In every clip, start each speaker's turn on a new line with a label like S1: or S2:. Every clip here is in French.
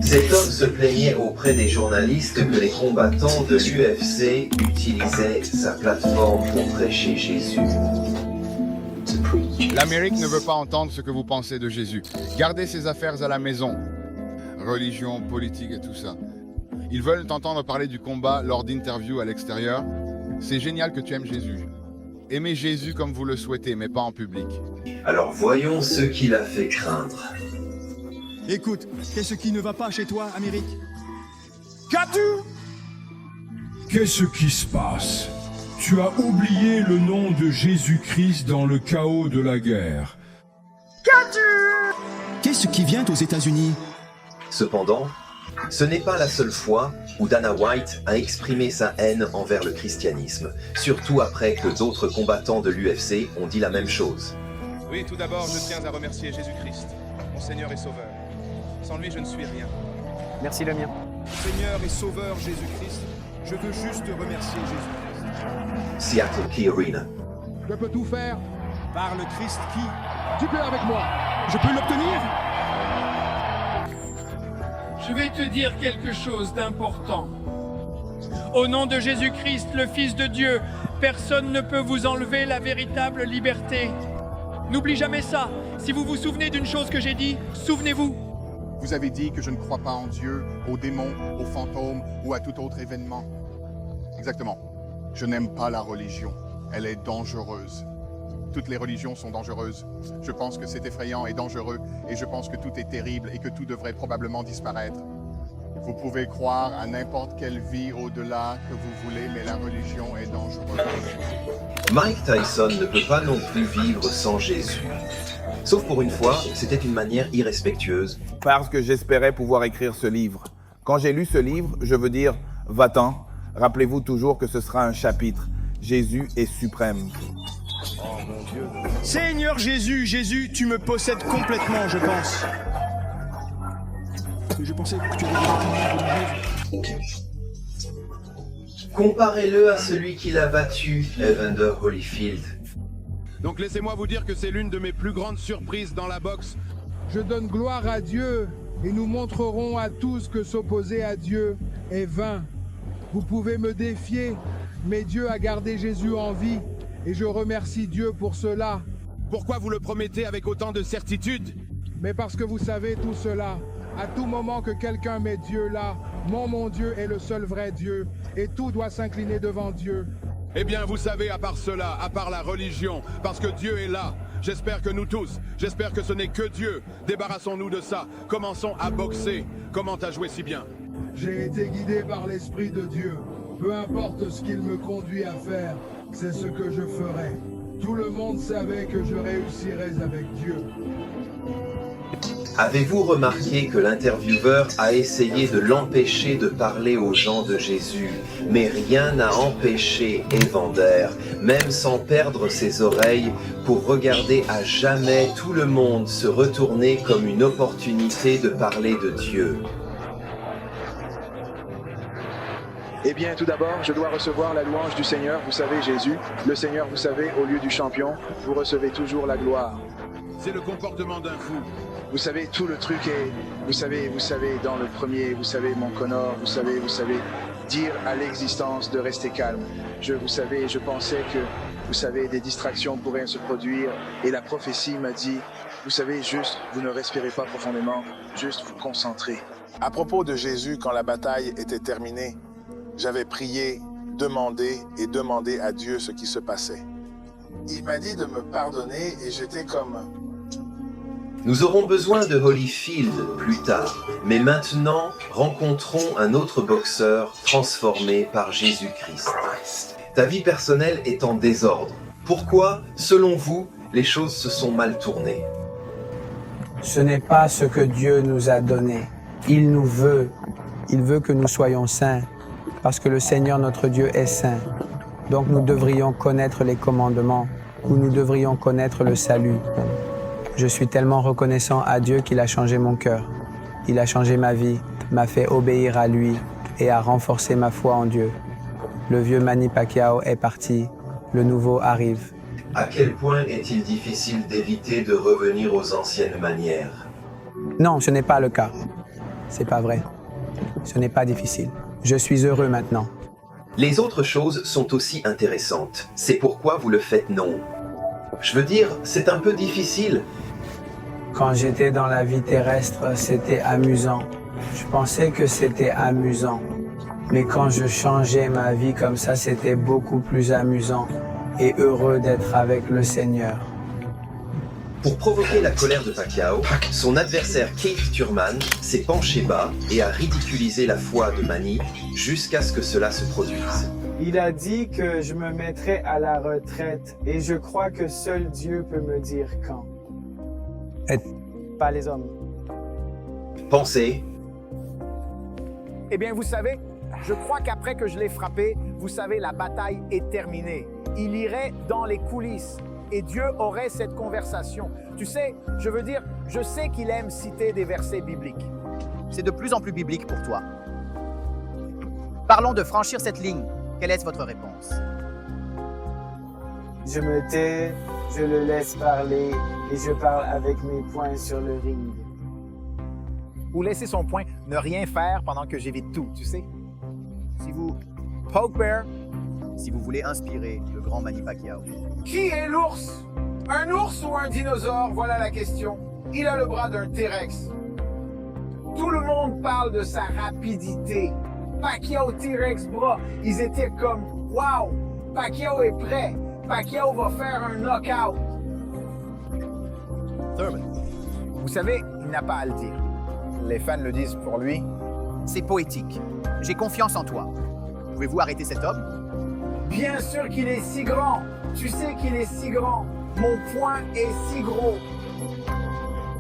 S1: Cet homme se plaignait auprès des journalistes que les combattants de l'UFC utilisaient sa plateforme pour prêcher Jésus.
S2: L'Amérique ne veut pas entendre ce que vous pensez de Jésus. Gardez ces affaires à la maison. Religion, politique et tout ça. Ils veulent t'entendre parler du combat lors d'interviews à l'extérieur. C'est génial que tu aimes Jésus. Aimez Jésus comme vous le souhaitez, mais pas en public.
S1: Alors voyons ce qui l'a fait craindre.
S3: Écoute, qu'est-ce qui ne va pas chez toi, Amérique?
S4: Qu'est-ce qui se passe? Tu as oublié le nom de Jésus-Christ dans le chaos de la guerre.
S3: Qu'est-ce qui vient aux États-Unis?
S1: Cependant, ce n'est pas la seule fois où Dana White a exprimé sa haine envers le christianisme, surtout après que d'autres combattants de l'UFC ont dit la même chose.
S5: Oui, tout d'abord, je tiens à remercier Jésus-Christ, mon Seigneur et Sauveur. Sans lui, je ne suis rien.
S6: Merci le mien.
S3: Seigneur et Sauveur Jésus-Christ, je veux juste remercier Jésus-Christ.
S1: Seattle Key Arena.
S3: Je peux tout faire par le Christ qui... Tu peux avec moi. Je peux l'obtenir.
S7: Je vais te dire quelque chose d'important. Au nom de Jésus-Christ, le Fils de Dieu, personne ne peut vous enlever la véritable liberté. N'oublie jamais ça. Si vous vous souvenez d'une chose que j'ai dit, souvenez-vous.
S8: Vous avez dit que je ne crois pas en Dieu, aux démons, aux fantômes ou à tout autre événement. Exactement. Je n'aime pas la religion. Elle est dangereuse. Toutes les religions sont dangereuses. Je pense que c'est effrayant et dangereux, et je pense que tout est terrible et que tout devrait probablement disparaître. Vous pouvez croire à n'importe quelle vie au-delà que vous voulez, mais la religion est dangereuse.
S1: Mike Tyson ne peut pas non plus vivre sans Jésus. Sauf pour une fois, c'était une manière irrespectueuse.
S9: Parce que j'espérais pouvoir écrire ce livre. Quand j'ai lu ce livre, je veux dire, va-t'en. Rappelez-vous toujours que ce sera un chapitre. Jésus est suprême.
S3: Seigneur Jésus, Jésus, tu me possèdes complètement, je pense. Je pensais que tu avais...
S1: Comparez-le à celui qui l'a battu, Evander Holyfield.
S5: Donc laissez-moi vous dire que c'est l'une de mes plus grandes surprises dans la boxe.
S10: Je donne gloire à Dieu et nous montrerons à tous que s'opposer à Dieu est vain. Vous pouvez me défier, mais Dieu a gardé Jésus en vie et je remercie Dieu pour cela.
S5: Pourquoi vous le promettez avec autant de certitude?
S10: Mais parce que vous savez tout cela, à tout moment que quelqu'un met Dieu là, mon Dieu est le seul vrai Dieu et tout doit s'incliner devant Dieu.
S5: Eh bien, vous savez, à part cela, à part la religion, parce que Dieu est là. J'espère que nous tous, j'espère que ce n'est que Dieu. Débarrassons-nous de ça. Commençons à boxer. Comment t'as joué si bien?
S10: J'ai été guidé par l'Esprit de Dieu. Peu importe ce qu'il me conduit à faire, c'est ce que je ferai. Tout le monde savait que je réussirais avec Dieu.
S1: Avez-vous remarqué que l'intervieweur a essayé de l'empêcher de parler aux gens de Jésus, mais rien n'a empêché Evander, même sans perdre ses oreilles, pour regarder à jamais tout le monde se retourner comme une opportunité de parler de Dieu.
S11: Eh bien, tout d'abord, je dois recevoir la louange du Seigneur. Vous savez, Jésus, le Seigneur, vous savez, au lieu du champion, vous recevez toujours la gloire.
S5: C'est le comportement d'un fou.
S11: Vous savez, tout le truc est, vous savez, dans le premier, vous savez, mon Connor, vous savez, dire à l'existence de rester calme. Vous savez, je pensais que, vous savez, des distractions pourraient se produire, et la prophétie m'a dit, vous savez, juste, vous ne respirez pas profondément, juste vous concentrer.
S8: À propos de Jésus, quand la bataille était terminée, j'avais prié, demandé à Dieu ce qui se passait. Il m'a dit de me pardonner et j'étais comme...
S1: Nous aurons besoin de Holyfield plus tard, mais maintenant, rencontrons un autre boxeur transformé par Jésus-Christ. Ta vie personnelle est en désordre. Pourquoi, selon vous, les choses se sont mal tournées?
S6: Ce n'est pas ce que Dieu nous a donné. Il nous veut. Il veut que nous soyons saints, parce que le Seigneur notre Dieu est saint. Donc nous devrions connaître les commandements, ou nous devrions connaître le salut. Je suis tellement reconnaissant à Dieu qu'il a changé mon cœur. Il a changé ma vie, m'a fait obéir à lui et a renforcé ma foi en Dieu. Le vieux Manny Pacquiao est parti, le nouveau arrive.
S1: À quel point est-il difficile d'éviter de revenir aux anciennes manières?
S6: Non, ce n'est pas le cas. C'est pas vrai. Ce n'est pas difficile. Je suis heureux maintenant.
S1: Les autres choses sont aussi intéressantes. C'est pourquoi vous le faites non. Je veux dire, c'est un peu difficile.
S6: Quand j'étais dans la vie terrestre, c'était amusant. Je pensais que c'était amusant. Mais quand je changeais ma vie comme ça, c'était beaucoup plus amusant et heureux d'être avec le Seigneur.
S1: Pour provoquer la colère de Pacquiao, son adversaire Keith Thurman s'est penché bas et a ridiculisé la foi de Manny jusqu'à ce que cela se produise.
S6: Il a dit que je me mettrais à la retraite et je crois que seul Dieu peut me dire quand. Pas les hommes.
S1: Pensez.
S12: Eh bien, vous savez, je crois qu'après que je l'ai frappé, vous savez, la bataille est terminée. Il irait dans les coulisses et Dieu aurait cette conversation. Tu sais, je veux dire, je sais qu'il aime citer des versets bibliques.
S13: C'est de plus en plus biblique pour toi. Parlons de franchir cette ligne. Quelle est votre réponse?
S6: Je me tais, je le laisse parler et je parle avec mes poings sur le ring.
S12: Ou laisser son point, ne rien faire pendant que j'évite tout, tu sais. Si vous... Poke Bear.
S13: Si vous voulez inspirer le grand Manny Pacquiao.
S10: Qui est l'ours? Un ours ou un dinosaure? Voilà la question. Il a le bras d'un T-Rex. Tout le monde parle de sa rapidité. Pacquiao, T-Rex, bras, ils étaient comme « Wow! Pacquiao est prêt! Pacquiao va faire un knockout! »
S12: Thurman, vous savez, il n'a pas à le dire. Les fans le disent pour lui.
S13: C'est poétique. J'ai confiance en toi. Pouvez-vous arrêter cet homme?
S10: Bien sûr qu'il est si grand. Tu sais qu'il est si grand. Mon poing est si gros.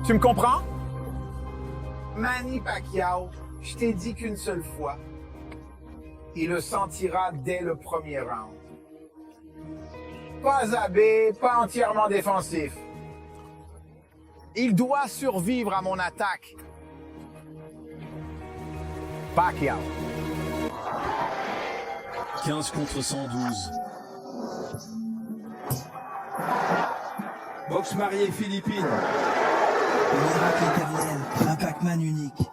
S12: Tu me comprends?
S10: Manny Pacquiao, je t'ai dit qu'une seule fois. Il le sentira dès le premier round. Pas zabé, pas entièrement défensif.
S12: Il doit survivre à mon attaque. Pacquiao.
S14: 15 contre 112.
S3: Boxe mariée Philippines.
S15: Le miracle éternel, un Pac-Man unique.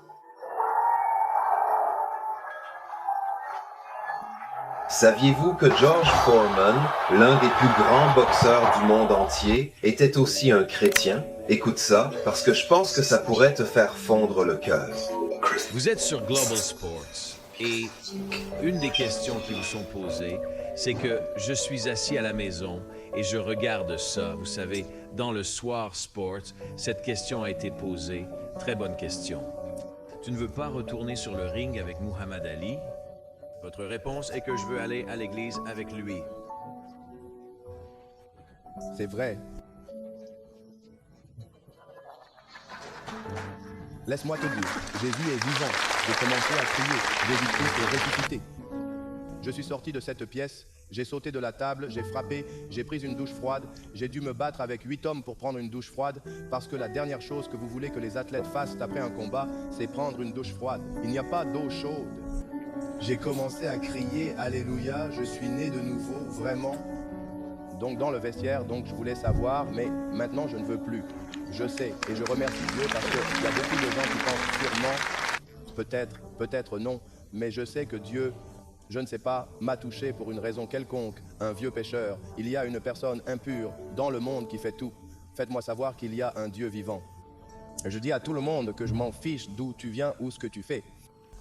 S1: Saviez-vous que George Foreman, l'un des plus grands boxeurs du monde entier, était aussi un chrétien? Écoute ça, parce que je pense que ça pourrait te faire fondre le cœur.
S16: Vous êtes sur Global Sports et une des questions qui vous sont posées, c'est que je suis assis à la maison et je regarde ça. Vous savez, dans le Soir Sports, cette question a été posée. Très bonne question. Tu ne veux pas retourner sur le ring avec Muhammad Ali? Votre réponse est que je veux aller à l'église avec lui.
S17: C'est vrai. Laisse-moi te dire, Jésus est vivant. J'ai commencé à crier, Jésus-Christ est ressuscité. Je suis sorti de cette pièce, j'ai sauté de la table, j'ai frappé, j'ai pris une douche froide, j'ai dû me battre avec 8 hommes pour prendre une douche froide, parce que la dernière chose que vous voulez que les athlètes fassent après un combat, c'est prendre une douche froide. Il n'y a pas d'eau chaude. J'ai commencé à crier, Alléluia, je suis né de nouveau, vraiment. Donc dans le vestiaire, donc je voulais savoir, mais maintenant je ne veux plus. Je sais, et je remercie Dieu parce qu'il y a beaucoup de gens qui pensent sûrement, peut-être non, mais je sais que Dieu, je ne sais pas, m'a touché pour une raison quelconque, un vieux pécheur. Il y a une personne impure dans le monde qui fait tout. Faites-moi savoir qu'il y a un Dieu vivant. Je dis à tout le monde que je m'en fiche d'où tu viens ou ce que tu fais.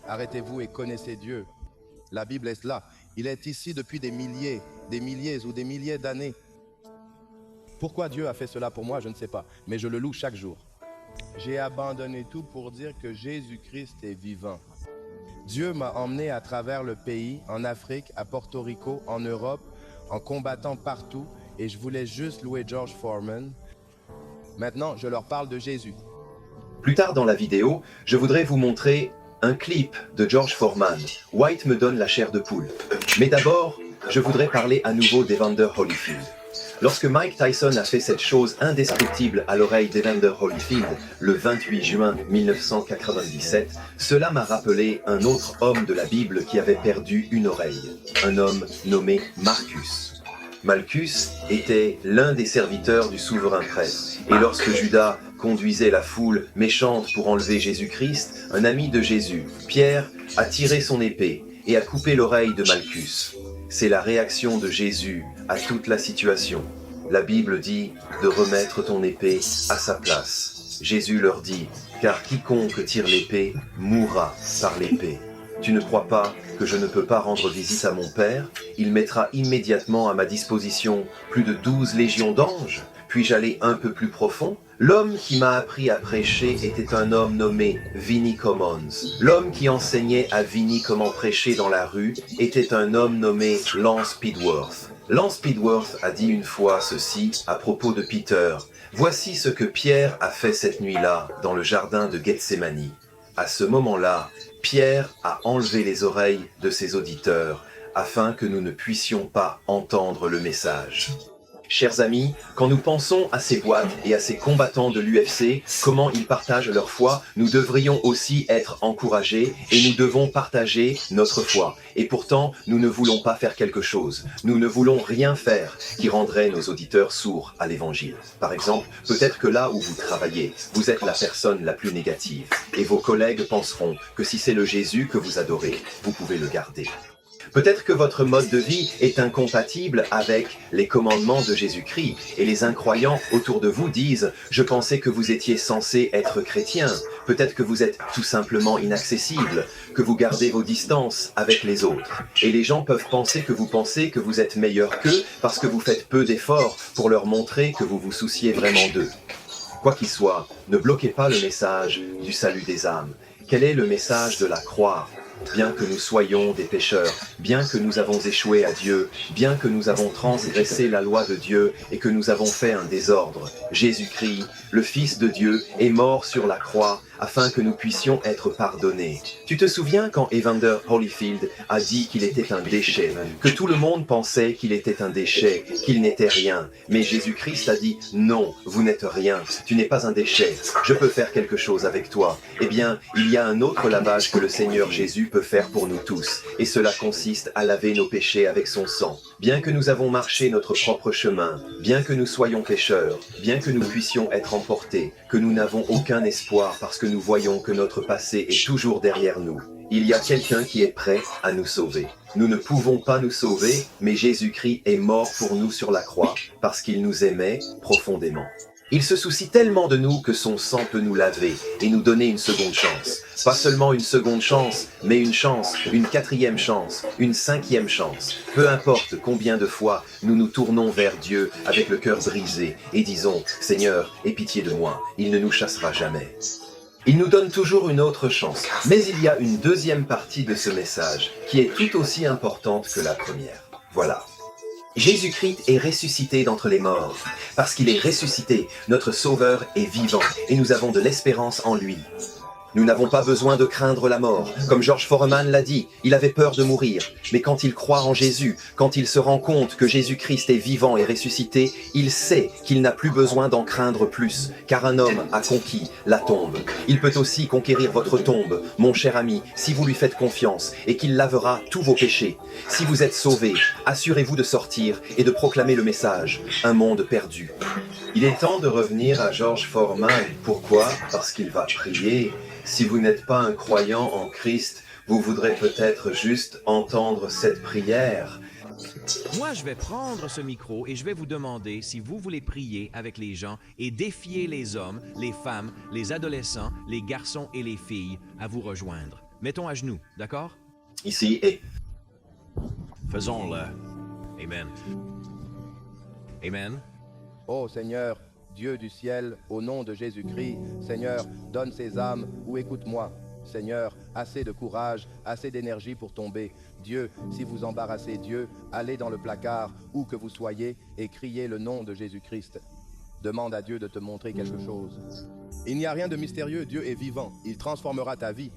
S17: Arrêtez-vous et connaissez Dieu. La Bible est là. Il est ici depuis des milliers ou des milliers d'années. Pourquoi Dieu a fait cela pour moi, je ne sais pas, mais je le loue chaque jour. J'ai abandonné tout pour dire que Jésus-Christ est vivant. Dieu m'a emmené à travers le pays, en Afrique, à Porto Rico, en Europe, en combattant partout, et je voulais juste louer George Foreman. Maintenant, je leur parle de Jésus.
S1: Plus tard dans la vidéo, je voudrais vous montrer un clip de George Foreman. White me donne la chair de poule. Mais d'abord, je voudrais parler à nouveau d'Evander Holyfield. Lorsque Mike Tyson a fait cette chose indescriptible à l'oreille d'Evander Holyfield le 28 juin 1997, cela m'a rappelé un autre homme de la Bible qui avait perdu une oreille, un homme nommé Marcus. Malchus était l'un des serviteurs du souverain prêtre, et lorsque Judas conduisait la foule méchante pour enlever Jésus-Christ, un ami de Jésus, Pierre, a tiré son épée et a coupé l'oreille de Malchus. C'est la réaction de Jésus à toute la situation. La Bible dit de remettre ton épée à sa place. Jésus leur dit, car quiconque tire l'épée mourra par l'épée. Tu ne crois pas que je ne peux pas rendre visite à mon Père? Il mettra immédiatement à ma disposition plus de 12 légions d'anges. Puis-je aller un peu plus profond? L'homme qui m'a appris à prêcher était un homme nommé Vinnie Commons. L'homme qui enseignait à Vinnie comment prêcher dans la rue était un homme nommé Lance Speedworth. Lance Speedworth a dit une fois ceci à propos de Peter. Voici ce que Pierre a fait cette nuit-là dans le jardin de Gethsémani. À ce moment-là, Pierre a enlevé les oreilles de ses auditeurs afin que nous ne puissions pas entendre le message. Chers amis, quand nous pensons à ces boîtes et à ces combattants de l'UFC, comment ils partagent leur foi, nous devrions aussi être encouragés et nous devons partager notre foi. Et pourtant, nous ne voulons pas faire quelque chose. Nous ne voulons rien faire qui rendrait nos auditeurs sourds à l'évangile. Par exemple, peut-être que là où vous travaillez, vous êtes la personne la plus négative. Et vos collègues penseront que si c'est le Jésus que vous adorez, vous pouvez le garder. Peut-être que votre mode de vie est incompatible avec les commandements de Jésus-Christ et les incroyants autour de vous disent « Je pensais que vous étiez censé être chrétien ». Peut-être que vous êtes tout simplement inaccessible, que vous gardez vos distances avec les autres. Et les gens peuvent penser que vous êtes meilleur qu'eux parce que vous faites peu d'efforts pour leur montrer que vous vous souciez vraiment d'eux. Quoi qu'il soit, ne bloquez pas le message du salut des âmes. Quel est le message de la croix ? Bien que nous soyons des pécheurs, bien que nous avons échoué à Dieu, bien que nous avons transgressé la loi de Dieu et que nous avons fait un désordre, Jésus-Christ, le Fils de Dieu, est mort sur la croix afin que nous puissions être pardonnés. Tu te souviens quand Evander Holyfield a dit qu'il était un déchet, que tout le monde pensait qu'il était un déchet, qu'il n'était rien. Mais Jésus-Christ a dit « Non, vous n'êtes rien, tu n'es pas un déchet, je peux faire quelque chose avec toi. » Eh bien, il y a un autre lavage que le Seigneur Jésus peut faire pour nous tous, et cela consiste à laver nos péchés avec son sang. Bien que nous avons marché notre propre chemin, bien que nous soyons pécheurs, bien que nous puissions être emportés, que nous n'avons aucun espoir parce que nous voyons que notre passé est toujours derrière nous, il y a quelqu'un qui est prêt à nous sauver. Nous ne pouvons pas nous sauver, mais Jésus-Christ est mort pour nous sur la croix parce qu'il nous aimait profondément. Il se soucie tellement de nous que son sang peut nous laver et nous donner une seconde chance. Pas seulement une seconde chance, mais une chance, une quatrième chance, une cinquième chance. Peu importe combien de fois nous nous tournons vers Dieu avec le cœur brisé et disons « Seigneur, aie pitié de moi, il ne nous chassera jamais ». Il nous donne toujours une autre chance, mais il y a une deuxième partie de ce message qui est tout aussi importante que la première. Voilà. Jésus-Christ est ressuscité d'entre les morts. Parce qu'il est ressuscité, notre Sauveur est vivant et nous avons de l'espérance en lui. Nous n'avons pas besoin de craindre la mort. Comme George Foreman l'a dit, il avait peur de mourir. Mais quand il croit en Jésus, quand il se rend compte que Jésus-Christ est vivant et ressuscité, il sait qu'il n'a plus besoin d'en craindre plus, car un homme a conquis la tombe. Il peut aussi conquérir votre tombe, mon cher ami, si vous lui faites confiance, et qu'il lavera tous vos péchés. Si vous êtes sauvés, assurez-vous de sortir et de proclamer le message, un monde perdu. Il est temps de revenir à George Foreman. Pourquoi? Parce qu'il va prier. Si vous n'êtes pas un croyant en Christ, vous voudrez peut-être juste entendre cette prière.
S16: Moi, je vais prendre ce micro et je vais vous demander si vous voulez prier avec les gens et défier les hommes, les femmes, les adolescents, les garçons et les filles à vous rejoindre. Mettons à genoux, d'accord?
S1: Ici et...
S16: Faisons-le. Amen. Amen.
S17: Ô Seigneur, Dieu du ciel, au nom de Jésus-Christ, Seigneur, donne ces âmes ou écoute-moi. Seigneur, assez de courage, assez d'énergie pour tomber. Dieu, si vous embarrassez Dieu, allez dans le placard, où que vous soyez, et criez le nom de Jésus-Christ. Demande à Dieu de te montrer quelque chose. Il n'y a rien de mystérieux, Dieu est vivant, il transformera ta vie.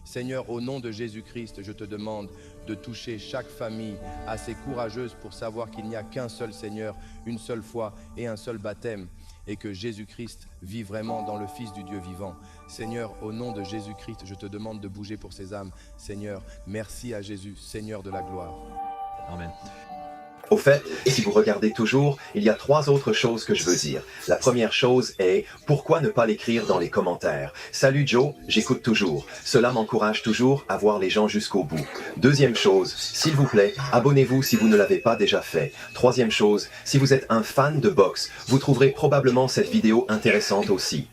S17: Seigneur, au nom de Jésus-Christ, je te demande de toucher chaque famille assez courageuse pour savoir qu'il n'y a qu'un seul Seigneur, une seule foi et un seul baptême, et que Jésus-Christ vit vraiment dans le Fils du Dieu vivant. Seigneur, au nom de Jésus-Christ, je te demande de bouger pour ces âmes. Seigneur, merci à Jésus, Seigneur de la gloire.
S16: Amen.
S1: Au fait, si vous regardez toujours, il y a 3 autres choses que je veux dire. La première chose est, pourquoi ne pas l'écrire dans les commentaires? Salut Joe, j'écoute toujours. Cela m'encourage toujours à voir les gens jusqu'au bout. Deuxième chose, s'il vous plaît, abonnez-vous si vous ne l'avez pas déjà fait. Troisième chose, si vous êtes un fan de boxe, vous trouverez probablement cette vidéo intéressante aussi.